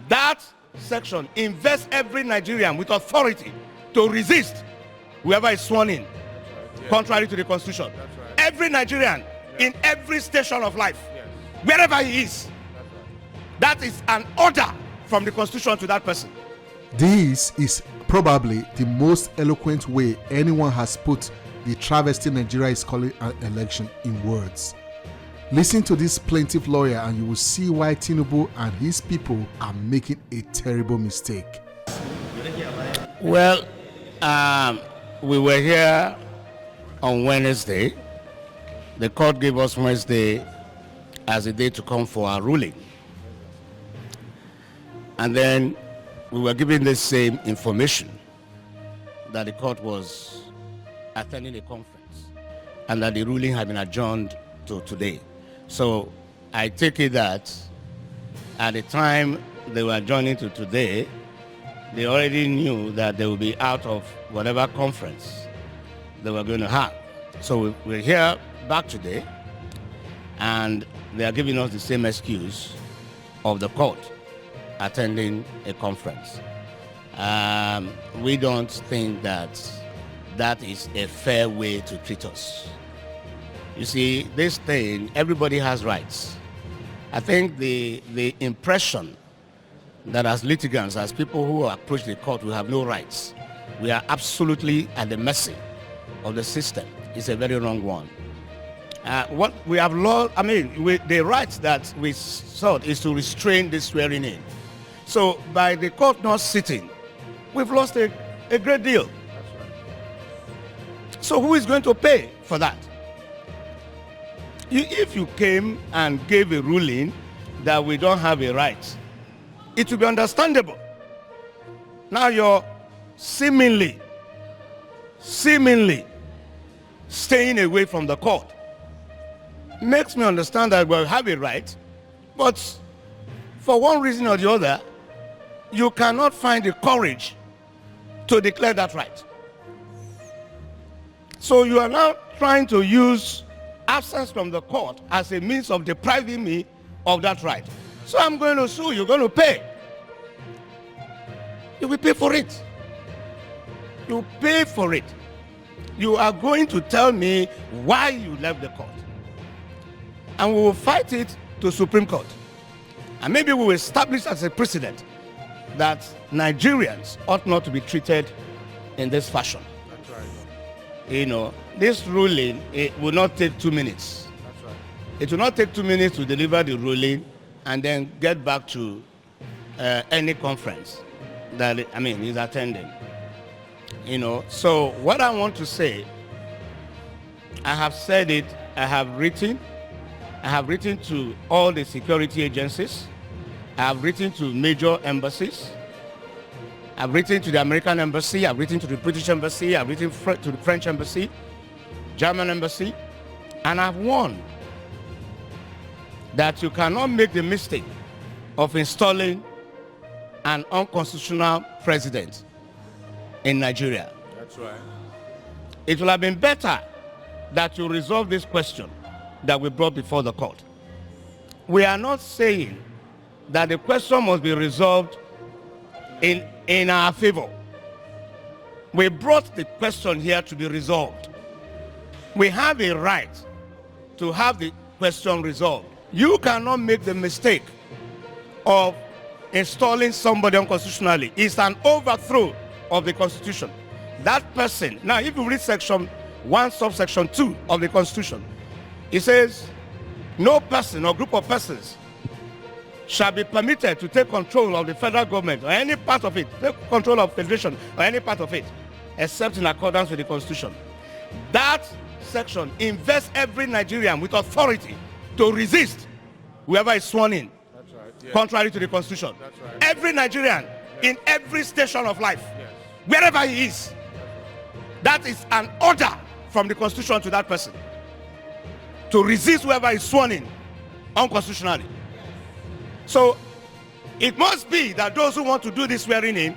That section invests every Nigerian with authority to resist whoever is sworn in, contrary to the Constitution. Every Nigerian in every station of life, wherever he is. That is an order from the Constitution to that person. This is probably the most eloquent way anyone has put the travesty Nigeria is calling an election in words. Listen to this plaintiff lawyer and you will see why Tinubu and his people are making a terrible mistake. Well, we were here on Wednesday. The court gave us Wednesday as a day to come for our ruling. And then we were given the same information that the court was attending a conference and that the ruling had been adjourned to today. So I take it that at the time they were adjourning to today, they already knew that they would be out of whatever conference they were going to have. So we're here back today, and they are giving us the same excuse of the court attending a conference. We don't think that that is a fair way to treat us. You see, this thing, everybody has rights. I think the impression that as litigants, as people who approach the court, we have no rights. We are absolutely at the mercy of the system. It's a very wrong one. What we have lost, the rights that we sought is to restrain this swearing in. So by the court not sitting, we've lost a great deal. That's right. So who is going to pay for that? If you came and gave a ruling that we don't have a right, it will be understandable. Now you're seemingly staying away from the court. Makes me understand that we have a right, but for one reason or the other, you cannot find the courage to declare that right. So you are now trying to use absence from the court as a means of depriving me of that right. So I'm going to sue, you're going to pay. You will pay for it. You pay for it. You are going to tell me why you left the court. And we will fight it to Supreme Court. And maybe we will establish as a precedent that Nigerians ought not to be treated in this fashion. That's right. You know, this ruling, it will not take 2 minutes. That's right. It will not take 2 minutes to deliver the ruling and then get back to any conference that he's attending. You know, so what I want to say, I have said it, I have written to all the security agencies, I have written to major embassies, I've written to the American embassy, I've written to the British embassy, I've written to the French embassy, German embassy, and I've warned that you cannot make the mistake of installing an unconstitutional president in Nigeria. That's right. It will have been better that you resolve this question that we brought before the court. We are not saying that the question must be resolved in our favor. We brought the question here to be resolved. We have a right to have the question resolved. You cannot make the mistake of installing somebody unconstitutionally. It's an overthrow of the Constitution. That person, now if you read section 1 subsection 2 of the Constitution, it says no person or group of persons shall be permitted to take control of the federal government or any part of it, take control of federation or any part of it, except in accordance with the Constitution. That section invests every Nigerian with authority to resist whoever is sworn in, That's right. Yes. contrary to the Constitution. That's right. Every Nigerian in every station of life, Yes. wherever he is, that is an order from the Constitution to that person to resist whoever is sworn in unconstitutionally. So it must be that those who want to do this swearing in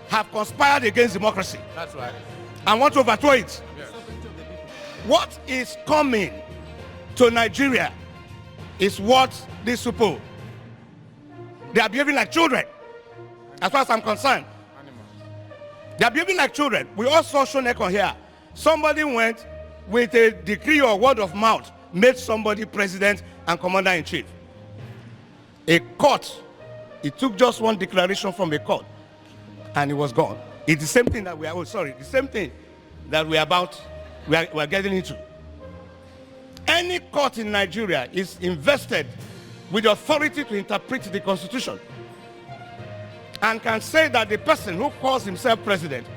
have conspired against democracy That's right. and want to overthrow it. Yes. What is coming to Nigeria is what these people They are behaving like children, as far as I'm concerned. They are behaving like children. We all saw Shonek on here. Somebody went with a decree or word of mouth, made somebody president and commander-in-chief. A court, it took just one declaration from a court, and it was gone. It's the same thing that we are, the same thing that we are getting into. Any court in Nigeria is invested with the authority to interpret the Constitution and can say that the person who calls himself president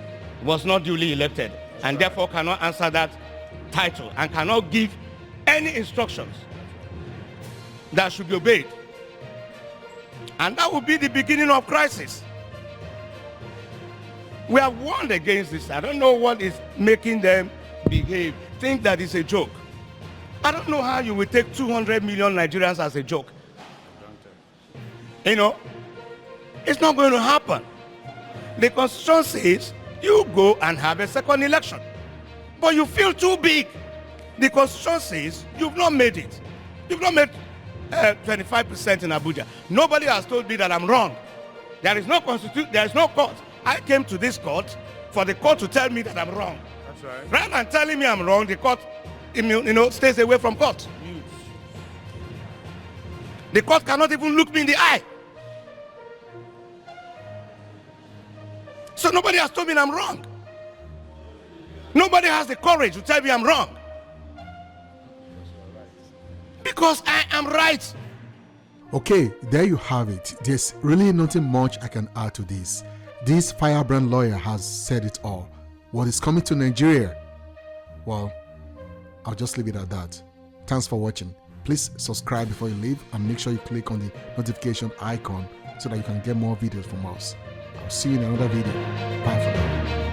was not duly elected and therefore cannot answer that title and cannot give any instructions that should be obeyed. And that will be the beginning of crisis. We have warned against this. I don't know what is making them behave, think that it's a joke. I don't know how you will take 200 million Nigerians as a joke. You know, it's not going to happen. The Constitution says you go and have a second election, but you feel too big. The Constitution says you've not made it. You've not made 25% in Abuja. Nobody has told me that I'm wrong. There is no constitution. There is no court. I came to this court for the court to tell me that I'm wrong. That's right. Rather than telling me I'm wrong, the court, stays away from court. The court cannot even look me in the eye. So nobody has told me I'm wrong. Nobody has the courage to tell me I'm wrong. Because I am right. Okay, there you have it. There's really nothing much I can add to this. This firebrand lawyer has said it all. What is coming to Nigeria? Well, I'll just leave it at that. Thanks for watching. Please subscribe before you leave and make sure you click on the notification icon so that you can get more videos from us. I'll see you in another video. Bye for now.